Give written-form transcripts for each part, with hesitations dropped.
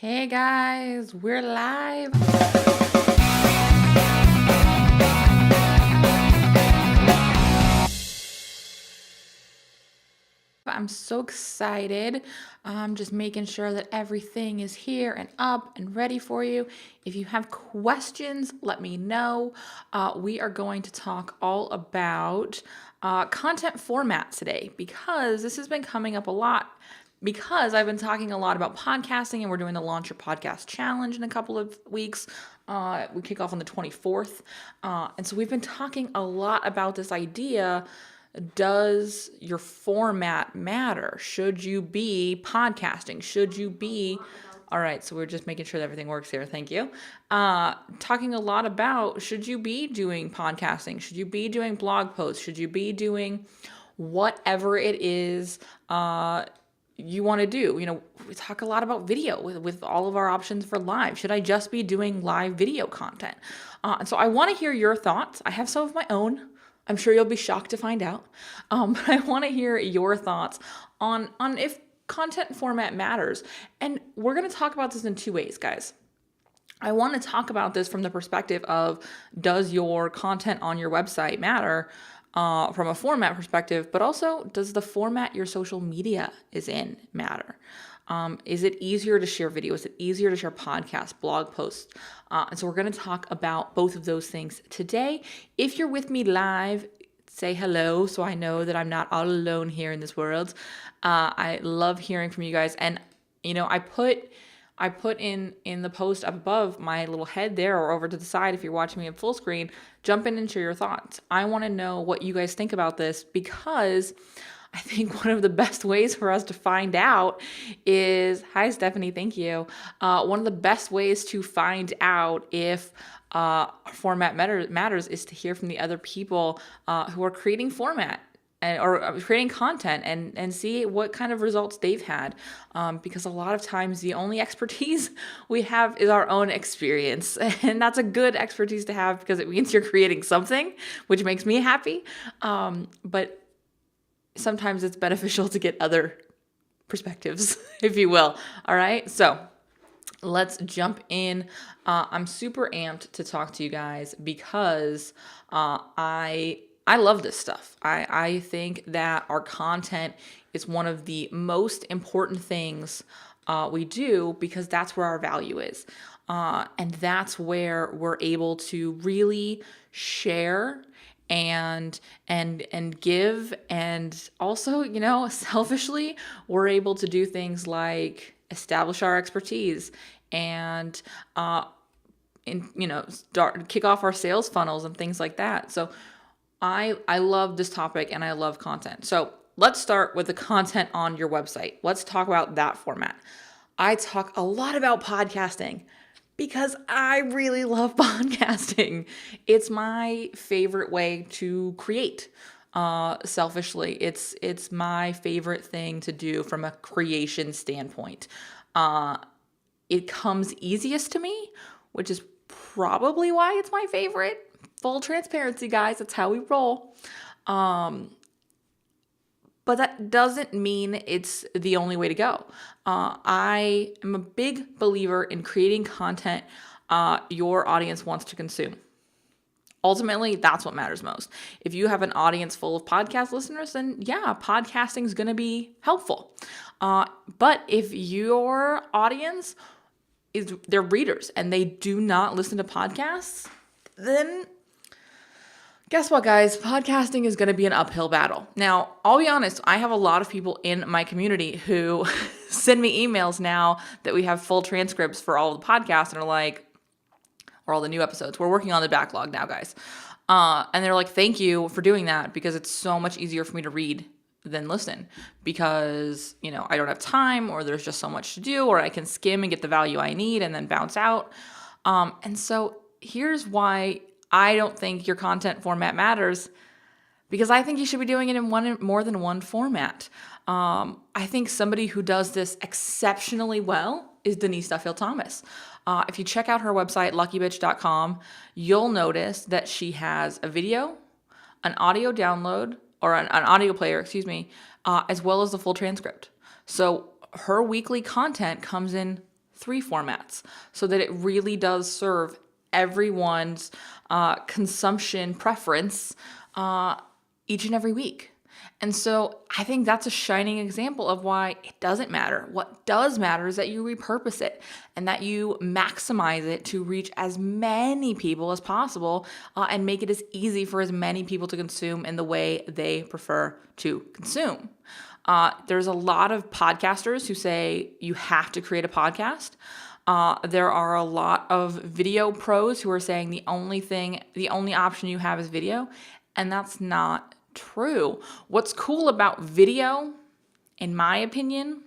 Hey guys, we're live. I'm so excited. I'm just making sure that everything is here and up and ready for you. If you have questions, let me know. We are going to talk all about content format today because this has been coming up a lot. Because I've been talking a lot about podcasting and we're doing the Launch Your Podcast Challenge in a couple of weeks. We kick off on the 24th. And so we've been talking a lot about this idea. Does your format matter? Should you be podcasting? Should you be... All right, so we're just making sure that everything works here. Thank you. Talking a lot about, should you be doing podcasting? Should you be doing blog posts? Should you be doing whatever it is you want to do? We talk a lot about video with all of our options for live. Should I just be doing live video content? And so I want to hear your thoughts. I have some of my own. I'm sure you'll be shocked to find out. But I want to hear your thoughts on if content format matters. And we're going to talk about this in two ways, guys. I want to talk about this from the perspective of, does your content on your website matter from a format perspective, but also, does the format your social media is in matter? Is it easier to share video? Is it easier to share podcasts, blog posts? And so we're going to talk about both of those things today. If you're with me live, say hello so I know that I'm not all alone here in this world. I love hearing from you guys. And, I put in the post up above my little head there, or over to the side if you're watching me in full screen, jump in and share your thoughts. I want to know what you guys think about this, because I think one of the best ways for us to find out is, hi Stephanie, thank you. One of the best ways to find out if format matters is to hear from the other people who are creating format or creating content and see what kind of results they've had. Because a lot of times the only expertise we have is our own experience. And that's a good expertise to have because it means you're creating something, which makes me happy. But sometimes it's beneficial to get other perspectives, if you will. All right. So let's jump in. I'm super amped to talk to you guys because I love this stuff. I think that our content is one of the most important things we do, because that's where our value is. And that's where we're able to really share and give, and also, selfishly, we're able to do things like establish our expertise and kick off our sales funnels and things like that. So I love this topic and I love content. So let's start with the content on your website. Let's talk about that format. I talk a lot about podcasting because I really love podcasting. It's my favorite way to create. Selfishly, it's my favorite thing to do from a creation standpoint. It comes easiest to me, which is probably why it's my favorite. Full transparency, guys. That's how we roll. But that doesn't mean it's the only way to go. I am a big believer in creating content your audience wants to consume. Ultimately, that's what matters most. If you have an audience full of podcast listeners, then yeah, podcasting is going to be helpful. But if your audience they're readers and they do not listen to podcasts, then guess what, guys? Podcasting is going to be an uphill battle. Now, I'll be honest, I have a lot of people in my community who send me emails now that we have full transcripts for all of the podcasts and are like, or all the new episodes. We're working on the backlog now, guys. And they're like, thank you for doing that, because it's so much easier for me to read than listen, because, I don't have time, or there's just so much to do, or I can skim and get the value I need and then bounce out. And so here's why I don't think your content format matters, because I think you should be doing it in more than one format. I think somebody who does this exceptionally well is Denise Duffield-Thomas. If you check out her website, luckybitch.com, you'll notice that she has a video, an audio download, or an audio player, as well as the full transcript. So her weekly content comes in 3 formats so that it really does serve everyone's consumption preference each and every week. And so I think that's a shining example of why it doesn't matter. What does matter is that you repurpose it and that you maximize it to reach as many people as possible and make it as easy for as many people to consume in the way they prefer to consume. There's a lot of podcasters who say you have to create a podcast. There are a lot of video pros who are saying the only option you have is video, and that's not true. What's cool about video, in my opinion,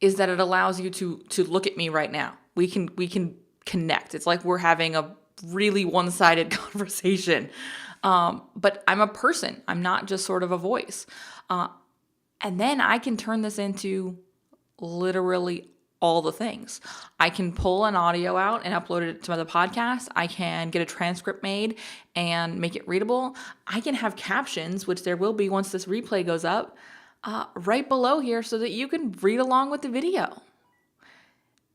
is that it allows you to look at me right now. We can connect. It's like we're having a really one-sided conversation. But I'm a person. I'm not just sort of a voice. And then I can turn this into literally all the things. I can pull an audio out and upload it to the podcast. I can get a transcript made and make it readable. I can have captions, which there will be once this replay goes up, right below here so that you can read along with the video.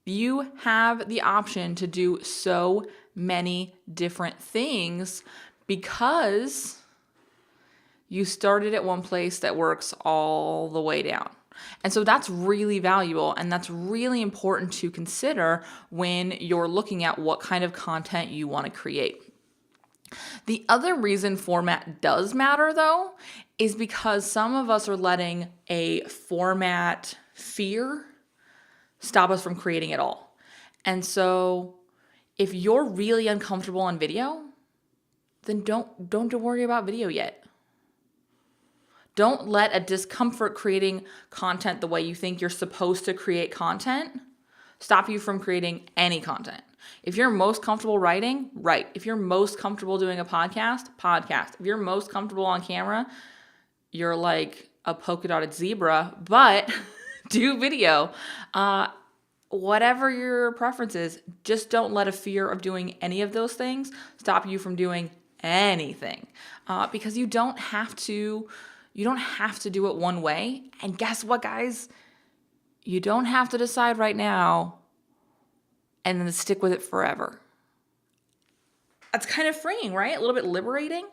You have the option to do so many different things because you started at one place that works all the way down. And so that's really valuable, and that's really important to consider when you're looking at what kind of content you want to create. The other reason format does matter, though, is because some of us are letting a format fear stop us from creating at all. And so if you're really uncomfortable on video, then don't worry about video yet. Don't let a discomfort creating content the way you think you're supposed to create content stop you from creating any content. If you're most comfortable writing, write. If you're most comfortable doing a podcast, podcast. If you're most comfortable on camera, you're like a polka dotted zebra, but do video. Whatever your preference is, just don't let a fear of doing any of those things stop you from doing anything. Because you don't have to do it one way. And guess what, guys? You don't have to decide right now and then stick with it forever. That's kind of freeing, right? A little bit liberating.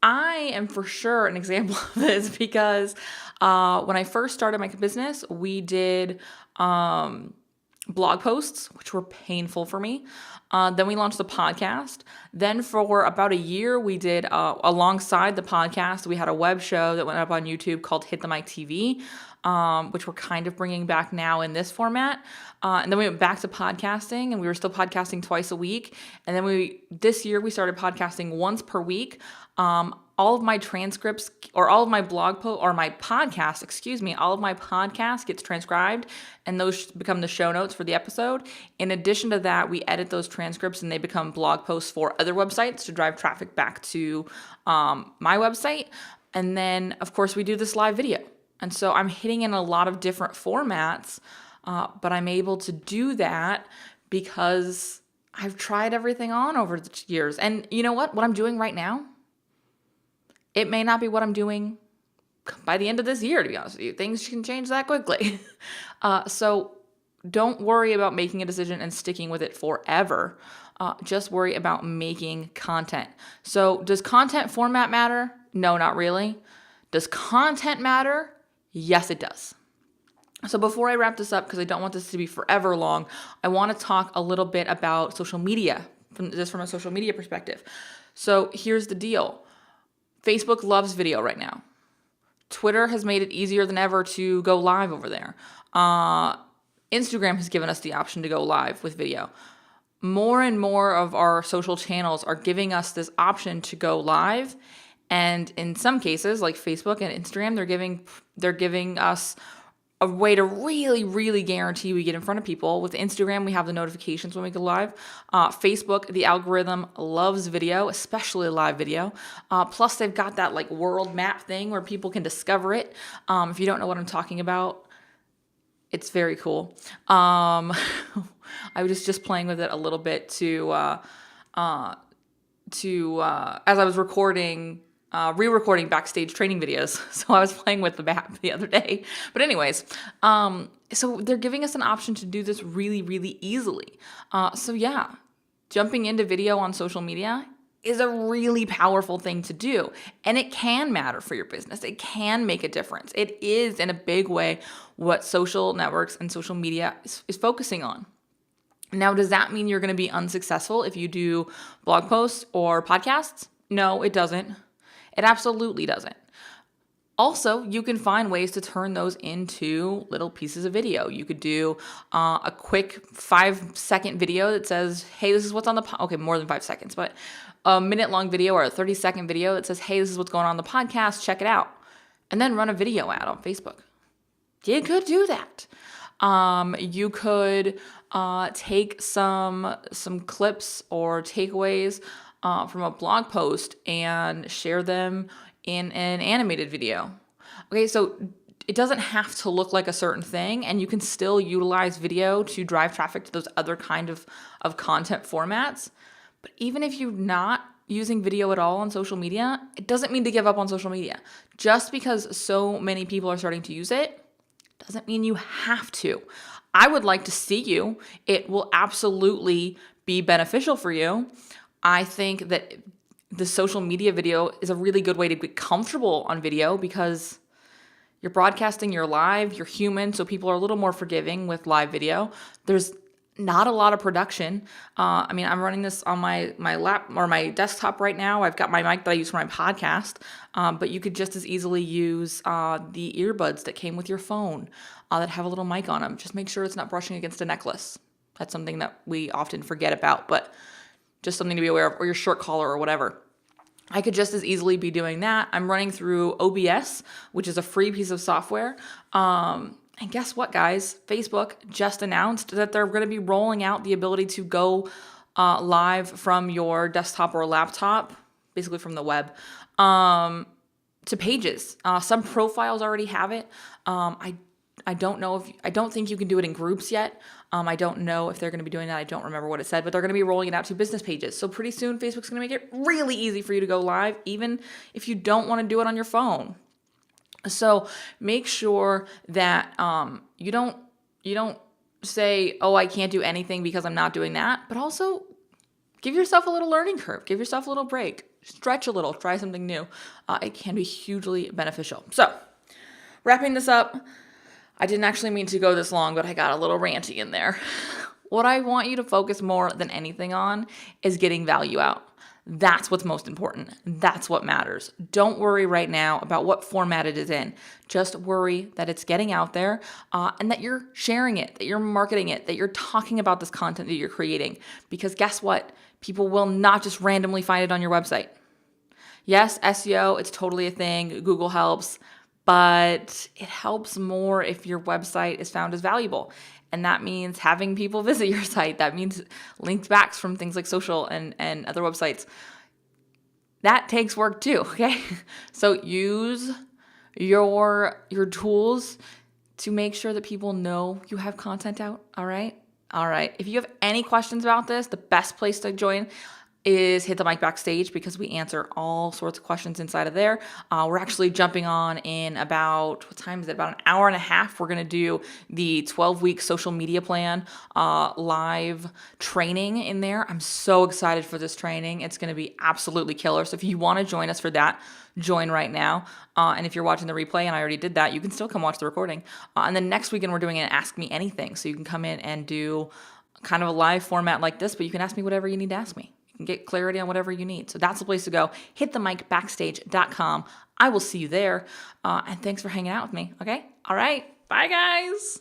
I am for sure an example of this because when I first started my business, we did blog posts, which were painful for me. Then we launched the podcast. Then for about a year, we did, alongside the podcast, we had a web show that went up on YouTube called Hit the Mic TV, which we're kind of bringing back now in this format. And then we went back to podcasting, and we were still podcasting twice a week. And then this year we started podcasting once per week. All of my transcripts or all of my blog post or my podcast, all of my podcast gets transcribed, and those become the show notes for the episode. In addition to that, we edit those transcripts and they become blog posts for other websites to drive traffic back to my website. And then, of course, we do this live video. And so I'm hitting in a lot of different formats, but I'm able to do that because I've tried everything on over the years. And you know what? What I'm doing right now, it may not be what I'm doing by the end of this year, to be honest with you. Things can change that quickly. So don't worry about making a decision and sticking with it forever. Just worry about making content. So does content format matter? No, not really. Does content matter? Yes, it does. So before I wrap this up, because I don't want this to be forever long, I want to talk a little bit about social media, from a social media perspective. So here's the deal. Facebook loves video right now. Twitter has made it easier than ever to go live over there. Instagram has given us the option to go live with video. More and more of our social channels are giving us this option to go live. And in some cases, like Facebook and Instagram, they're giving us a way to really, really guarantee we get in front of people. With Instagram, we have the notifications when we go live. Facebook, the algorithm loves video, especially live video. Plus, they've got that like world map thing where people can discover it. If you don't know what I'm talking about, it's very cool. I was just playing with it a little bit as I was recording re-recording backstage training videos. So I was playing with the map the other day. But anyways, so they're giving us an option to do this really, really easily. So yeah, jumping into video on social media is a really powerful thing to do. And it can matter for your business. It can make a difference. It is, in a big way, what social networks and social media is focusing on. Now, does that mean you're going to be unsuccessful if you do blog posts or podcasts? No, it doesn't. It absolutely doesn't. Also, you can find ways to turn those into little pieces of video. You could do a quick 5-second video that says, hey, this is what's on the okay, more than 5 seconds, but a minute-long video or a 30-second video that says, hey, this is what's going on the podcast, check it out. And then run a video ad on Facebook. You could do that. You could take some clips or takeaways from a blog post and share them in an animated video. Okay, so it doesn't have to look like a certain thing, and you can still utilize video to drive traffic to those other kind of content formats. But even if you're not using video at all on social media, it doesn't mean to give up on social media. Just because so many people are starting to use it doesn't mean you have to. I would like to see you. It will absolutely be beneficial for you. I think that the social media video is a really good way to get comfortable on video because you're broadcasting, you're live, you're human, so people are a little more forgiving with live video. There's not a lot of production. I'm running this on my lap or my desktop right now. I've got my mic that I use for my podcast, but you could just as easily use the earbuds that came with your phone that have a little mic on them. Just make sure it's not brushing against a necklace. That's something that we often forget about, but just something to be aware of, or your short collar or whatever. I could just as easily be doing that. I'm running through OBS, which is a free piece of software. And guess what, guys? Facebook just announced that they're going to be rolling out the ability to go live from your desktop or laptop, basically from the web, to pages. Some profiles already have it. I don't know I don't think you can do it in groups yet. I don't know if they're going to be doing that. I don't remember what it said, but they're going to be rolling it out to business pages. So pretty soon, Facebook's going to make it really easy for you to go live, even if you don't want to do it on your phone. So make sure that you don't say, oh, I can't do anything because I'm not doing that, but also give yourself a little learning curve. Give yourself a little break. Stretch a little. Try something new. It can be hugely beneficial. So wrapping this up, I didn't actually mean to go this long, but I got a little ranty in there. What I want you to focus more than anything on is getting value out. That's what's most important. That's what matters. Don't worry right now about what format it is in. Just worry that it's getting out there and that you're sharing it, that you're marketing it, that you're talking about this content that you're creating. Because guess what? People will not just randomly find it on your website. Yes, SEO, it's totally a thing. Google helps. But it helps more if your website is found as valuable. And that means having people visit your site. That means linked backs from things like social and other websites. That takes work too, okay? So use your tools to make sure that people know you have content out, all right? All right. If you have any questions about this, the best place to join is Hit the Mic Backstage because we answer all sorts of questions inside of there. We're actually jumping on in about, what time is it? About an hour and a half. We're going to do the 12-week social media plan live training in there. I'm so excited for this training. It's going to be absolutely killer. So if you want to join us for that, join right now. And if you're watching the replay, and I already did that, you can still come watch the recording. And then next weekend, we're doing an Ask Me Anything. So you can come in and do kind of a live format like this, but you can ask me whatever you need to ask me. You can get clarity on whatever you need. So that's the place to go. HitTheMicBackstage.com. I will see you there. And thanks for hanging out with me. Okay? All right. Bye, guys.